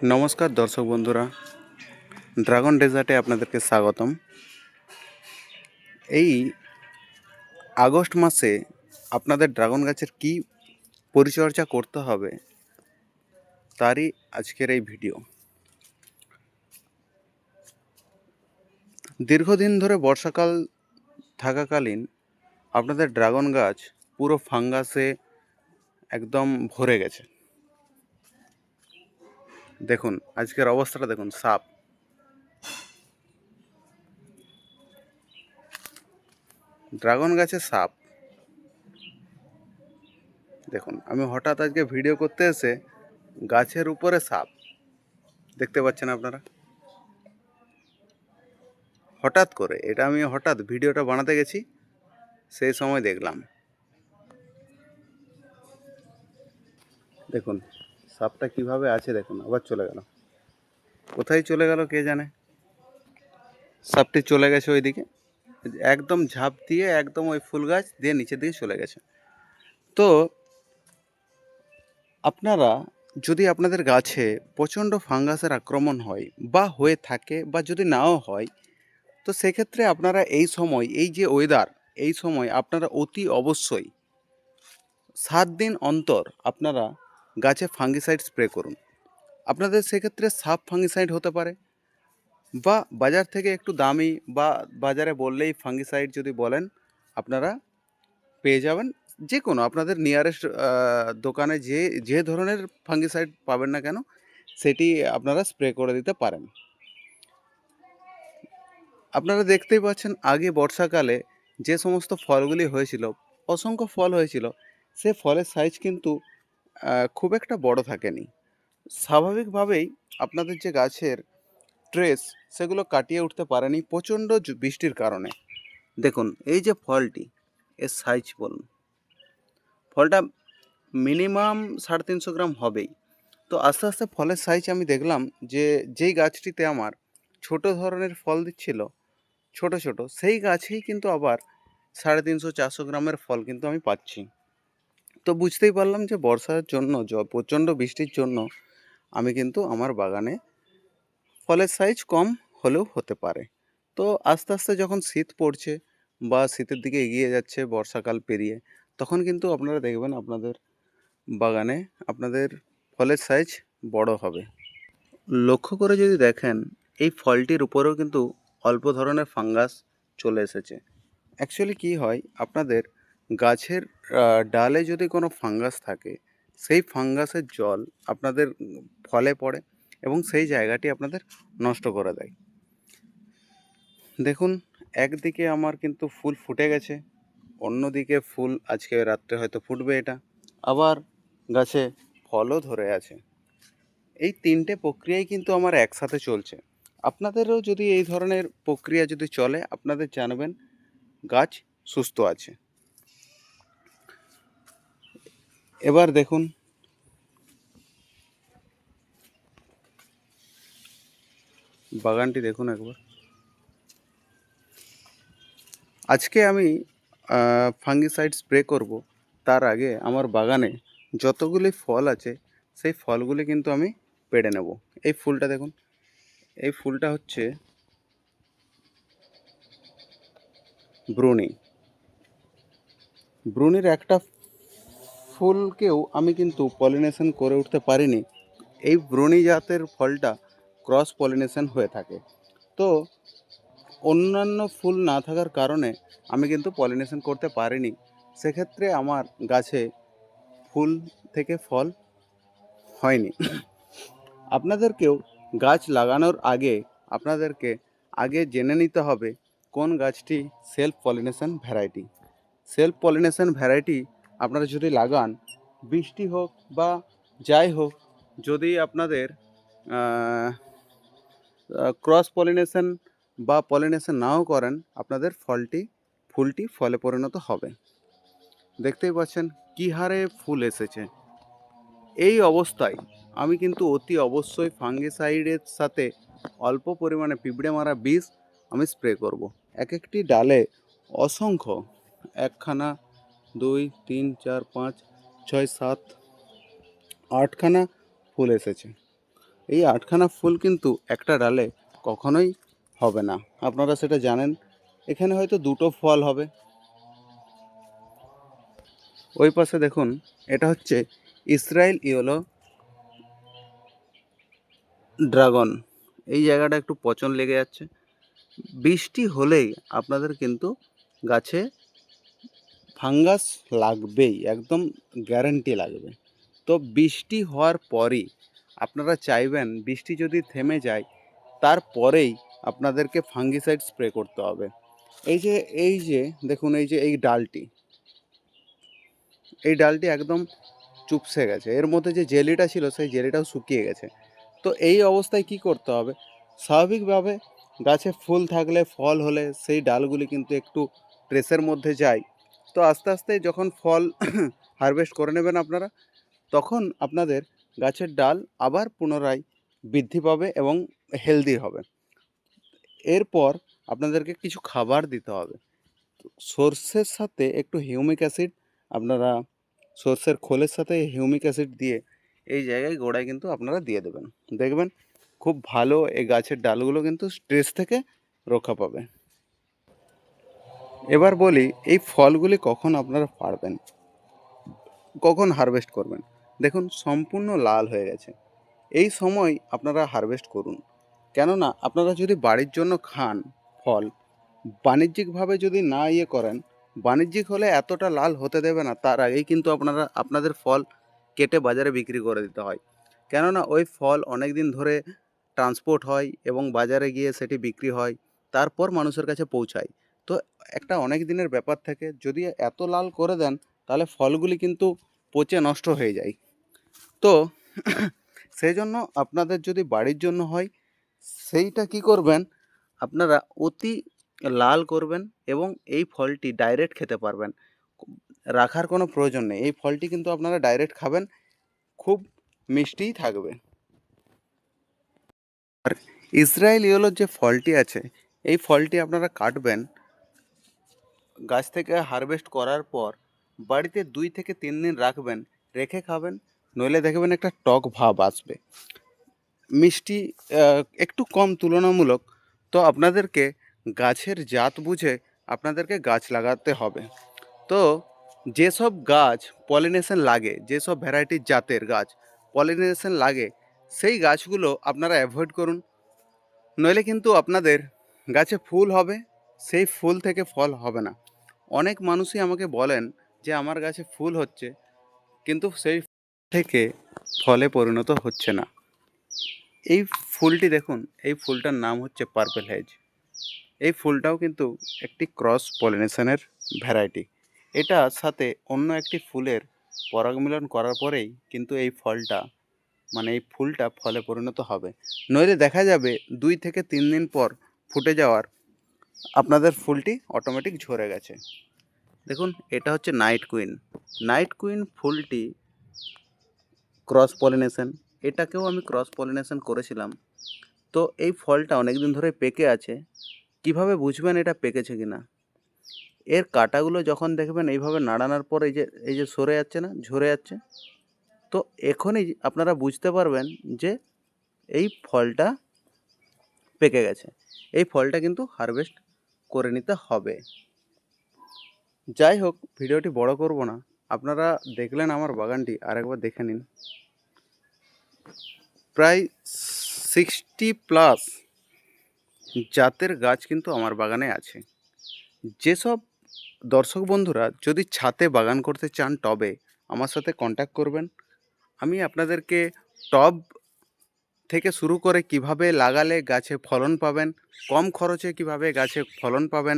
নমস্কার দর্শক বন্ধুরা, ড্রাগন ডেজার্টে আপনাদেরকে স্বাগতম। এই আগস্ট মাসে আপনাদের ড্রাগন গাছের কি পরিচর্যা করতে হবে তারই আজকের এই ভিডিও। দীর্ঘদিন ধরে বর্ষাকাল থাকাকালীন আপনাদের ড্রাগন গাছ পুরো ফাঙ্গাসে একদম ভরে গেছে। দেখুন আজকের অবস্থাটা, দেখুন সাপ, ড্রাগন গাছে সাপ। দেখুন আমি হঠাৎ আজকে ভিডিও করতে এসে গাছের উপরে সাপ দেখতে পাচ্ছেন আপনারা। হঠাৎ করে এটা আমি ভিডিওটা বানাতে গেছি, সেই সময় দেখলাম। দেখুন সাপটা কিভাবে আছে, দেখুন আবার চলে গেল। কোথায় চলে গেল কে জানে। সাপটি চলে গেছে ওইদিকে, একদম ঝাঁপ দিয়ে একদম ওই ফুল গাছ দিয়ে নিচের দিকে চলে গেছে। তো আপনারা যদি আপনাদের গাছে প্রচণ্ড ফাঙ্গাসের আক্রমণ হয় বা হয়ে থাকে বা যদি নাও হয়, তো সেক্ষেত্রে আপনারা এই সময়, এই যে ওয়েদার, এই সময় আপনারা অতি অবশ্যই 7 দিন অন্তর আপনারা গাছে ফাঙ্গিসাইড স্প্রে করুন। আপনাদের সেক্ষেত্রে সাব ফাঙ্গিসাইড হতে পারে, বা বাজার থেকে একটু দামি, বা বাজারে বললেই ফাঙ্গিসাইড যদি বলেন আপনারা পেয়ে যাবেন। যে কোনো আপনাদের নিয়ারেস্ট দোকানে যে ধরনের ফাঙ্গিসাইড পাবেন না কেন, সেটি আপনারা স্প্রে করে দিতে পারেন। আপনারা দেখতেই পাচ্ছেন আগে বর্ষাকালে যে সমস্ত ফলগুলি হয়েছিল, অসংখ্য ফল হয়েছিল, সে ফলের সাইজ কিন্তু খুব একটা বড় থাকেনি। স্বাভাবিকভাবেই আপনাদের যে গাছের ট্রেস, সেগুলো কাটিয়ে উঠতে পারেনি প্রচণ্ড বৃষ্টির কারণে। দেখুন এই যে ফলটি, এর সাইজ বলুন, ফলটা মিনিমাম 350 গ্রাম হবেই। তো আস্তে আস্তে ফলের সাইজ আমি দেখলাম যে যেই গাছটিতে আমার ছোট ধরনের ফল দিচ্ছিল, ছোট ছোট, সেই গাছেই কিন্তু আবার 350-400 গ্রামের ফল কিন্তু আমি পাচ্ছি। তো বুঝতেই পারলাম যে বর্ষার জন্য, প্রচণ্ড বৃষ্টির জন্য আমি কিন্তু আমার বাগানে ফলের সাইজ কম হলেও হতে পারে। তো আস্তে আস্তে যখন শীত পড়ছে বা শীতের দিকে এগিয়ে যাচ্ছে, বর্ষাকাল পেরিয়ে, তখন কিন্তু আপনারা দেখবেন আপনাদের বাগানে আপনাদের ফলের সাইজ বড় হবে। লক্ষ্য করে যদি দেখেন, এই ফলটির উপরেও কিন্তু অল্প ধরনের ফাঙ্গাস চলে এসেছে। অ্যাকচুয়ালি কী হয়, আপনাদের গাছের ডালে যদি কোনো ফাঙ্গাস থাকে, সেই ফাঙ্গাসের জল আপনাদের ফলে পড়ে এবং সেই জায়গাটি আপনাদের নষ্ট করে দেয়। দেখুন একদিকে আমার কিন্তু ফুল ফুটে গেছে, অন্যদিকে ফুল আজকে রাত্রে হয়তো ফুটবে এটা, আবার গাছে ফলও ধরে আছে। এই তিনটে প্রক্রিয়াই কিন্তু আমার একসাথে চলছে। আপনাদেরও যদি এই ধরনের প্রক্রিয়া যদি চলে, আপনাদের জানবেন গাছ সুস্থ আছে। এবার দেখুন বাগানটি, দেখুন একবার। আজকে আমি ফাঙ্গিসাইড স্প্রে করব, তার আগে আমার বাগানে যতগুলি ফল আছে সেই ফলগুলি কিন্তু আমি পেড়ে নেব। এই ফুলটা দেখুন, এই ফুলটা হচ্ছে ব্রুনির একটা ফুলকেও আমি কিন্তু পলিনেশন করে উঠতে পারিনি। এই ব্রুনি জাতের ফলটা ক্রস পলিনেশন হয়ে থাকে। তো অন্যান্য ফুল না থাকার কারণে আমি কিন্তু পলিনেশন করতে পারিনি। সেক্ষেত্রে আমার গাছে ফুল থেকে ফল হয়নি। আপনাদেরকেও গাছ লাগানোর আগে আপনাদেরকে আগে জেনে নিতে হবে কোন গাছটি self pollination variety. Self pollination variety আপনারা যদি লাগান, বৃষ্টি হোক বা যাই হোক, যদি আপনাদের ক্রস পলিনেশন বা পলিনেশন নাও করেন, আপনাদের ফুলটি ফলে পরিণত হবে। দেখতেই পাচ্ছেন কী হারে ফুল এসেছে। এই অবস্থায় আমি কিন্তু অতি অবশ্যই ফাঙ্গিসাইডের সাথে অল্প পরিমাণে পিঁপড়ে মারা বিষ আমি স্প্রে করব। এক একটি ডালে অসংখ্য, 1খানা 2 3 4 5 6 7 8খানা ফুল এসেছে। এই 8খানা ফুল কিন্তু একটা ডালে কখনোই হবে না, আপনারা সেটা জানেন। এখানে হয়তো 2টো ফল হবে। ওই পাশে দেখুন, এটা হচ্ছে ইসরায়েল ইয়েলো ড্রাগন। এই জায়গাটা একটু পচন লেগে যাচ্ছে। বৃষ্টি হলেই আপনাদের কিন্তু গাছে ফাঙ্গাস লাগবেই, একদম গ্যারান্টি লাগবে। তো বৃষ্টি হওয়ার পরই আপনারা চাইবেন, বৃষ্টি যদি থেমে যায় তারপরেই আপনাদেরকে ফাঙ্গিসাইড স্প্রে করতে হবে। এই যে দেখুন, এই ডালটি, এই ডালটি একদম চুপসে গেছে, এর মধ্যে যে জেলিটা ছিল সেই জেলিটাও শুকিয়ে গেছে। তো এই অবস্থায় কি করতে হবে? স্বাভাবিকভাবে গাছে ফুল থাকলে, ফল হলে সেই ডালগুলি কিন্তু একটু ট্রেসের মধ্যে যায়। তো আস্তে আস্তে যখন ফল হারভেস্ট করে নেবেন আপনারা, তখন আপনাদের গাছের ডাল আবার পুনরায় বৃদ্ধি পাবে এবং হেলদি হবে। এরপর আপনাদেরকে কিছু খাবার দিতে হবে। সর্ষের সাথে একটু হিউমিক অ্যাসিড, আপনারা সর্ষের খোলের সাথে হিউমিক অ্যাসিড দিয়ে এই জায়গায় গোড়ায় কিন্তু আপনারা দিয়ে দেবেন। দেখবেন খুব ভালো এই গাছের ডালগুলো কিন্তু স্ট্রেস থেকে রক্ষা পাবে। এবার বলি, এই ফলগুলি কখন আপনারা পারবেন, কখন হারভেস্ট করবেন? দেখুন, সম্পূর্ণ লাল হয়ে গেছে, এই সময় আপনারা হারভেস্ট করুন। কেননা আপনারা যদি বাড়ির জন্য খান ফল, বাণিজ্যিকভাবে যদি না করেন, বাণিজ্যিক হলে এতটা লাল হতে দেবে না, তার আগেই কিন্তু আপনাদের ফল কেটে বাজারে বিক্রি করে দিতে হয়। কেননা ওই ফল অনেক দিন ধরে ট্রান্সপোর্ট হয় এবং বাজারে গিয়ে সেটি বিক্রি হয়, তারপর মানুষের কাছে পৌঁছায়। তো একটা অনেক দিনের ব্যাপার থাকে, যদি এত লাল করে দেন তাহলে ফলগুলি কিন্তু পচে নষ্ট হয়ে যায়। তো সেই জন্য আপনাদের যদি বাড়ির জন্য হয়, সেইটা কি করবেন, আপনারা অতি লাল করবেন এবং এই ফলটি ডাইরেক্ট খেতে পারবেন, রাখার কোনো প্রয়োজন নেই। এই ফলটি কিন্তু আপনারা ডাইরেক্ট খাবেন, খুব মিষ্টিই থাকবে। আর ইসরায়েল ইয়েলোর যে ফলটি আছে, এই ফলটি আপনারা কাটবেন, গাছ থেকে হারভেস্ট করার পর বাড়িতে 2 থেকে 3 দিন রাখবেন, রেখে খাবেন। নইলে দেখবেন একটা টক ভাব আসবে, মিষ্টি একটু কম তুলনামূলক। তো আপনাদেরকে গাছের জাত বুঝে আপনাদেরকে গাছ লাগাতে হবে। তো যেসব গাছ পলিনেশন লাগে, যেসব ভ্যারাইটির জাতের গাছ পলিনেশন লাগে, সেই গাছগুলো আপনারা অ্যাভয়েড করুন। নইলে কিন্তু আপনাদের গাছে ফুল হবে, সেই ফুল থেকে ফল হবে না। অনেক মানুষই আমাকে বলেন যে আমার গাছে ফুল হচ্ছে, কিন্তু সেই থেকে ফলে পরিণত হচ্ছে না। এই ফুলটি দেখুন, এই ফুলটার নাম হচ্ছে পার্পল হেজ। এই ফুলটাও কিন্তু একটি ক্রস পলিনেশনের ভ্যারাইটি। এটার সাথে অন্য একটি ফুলের পরাগমিলন করার পরেই কিন্তু এই ফলটা, মানে এই ফুলটা ফলে পরিণত হবে। নইলে দেখা যাবে 2 থেকে 3 দিন পর ফুটে যাওয়ার আপনাদের ফুলটি অটোমেটিক ঝরে গেছে। দেখুন, এটা হচ্ছে নাইট কুইন। নাইট কুইন ফুলটি ক্রস পলিনেশন, এটাকেও আমি ক্রস পলিনেশন করেছিলাম। তো এই ফলটা অনেক দিন ধরে পেকে আছে। কিভাবে বুঝবেন এটা পেকেছে কিনা? এর কাঁটাগুলো যখন দেখবেন এইভাবে নাড়ানোর পর এই যে সরে যাচ্ছে না, ঝরে যাচ্ছে, তো এখনই আপনারা বুঝতে পারবেন যে এই ফলটা পেকে গেছে। এই ফলটা কিন্তু হারভেস্ট করে নিতে হবে। যাই হোক, ভিডিওটি বড় করব না, আপনারা দেখলেন আমার বাগানটি, আরেকবার দেখে নিন। প্রায় 60+ জাতের গাছ কিন্তু আমার বাগানে আছে। যেসব দর্শক বন্ধুরা যদি ছাদে বাগান করতে চান টবে, আমার সাথে কন্ট্যাক্ট করবেন। আমি আপনাদেরকে টব থেকে শুরু করে কিভাবে লাগালে গাছে ফলন পাবেন, কম খরচে কিভাবে গাছে ফলন পাবেন,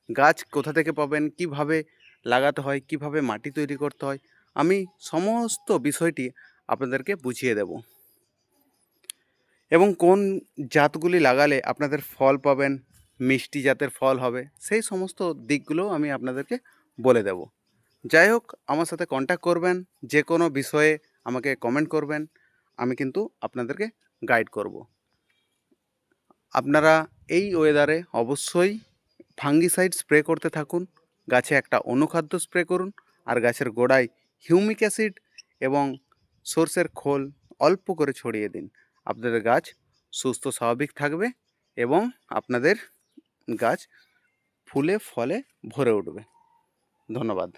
গাছ কোথা থেকে পাবেন, কিভাবে লাগাতে হয়, কিভাবে মাটি তৈরি করতে হয়, আমি সমস্ত বিষয়টি আপনাদেরকে বুঝিয়ে দেব। এবং কোন জাতগুলি লাগালে আপনাদের ফল পাবেন, মিষ্টি জাতের ফল হবে, সেই সমস্ত দিকগুলো আমি আপনাদেরকে বলে দেব। যাই হোক, আমার সাথে কন্ট্যাক্ট করবেন, যে কোনো বিষয়ে আমাকে কমেন্ট করবেন, আমি কিন্তু আপনাদেরকে গাইড করব। আপনারা এই ওয়েদারে অবশ্যই ফাঙ্গিসাইড স্প্রে করতে থাকুন, গাছে একটা অনুখাদ্য স্প্রে করুন, আর গাছের গোড়ায় হিউমিক অ্যাসিড এবং সর্ষের খোল অল্প করে ছড়িয়ে দিন। আপনাদের গাছ সুস্থ স্বাভাবিক থাকবে এবং আপনাদের গাছ ফুলে ফলে ভরে উঠবে। ধন্যবাদ।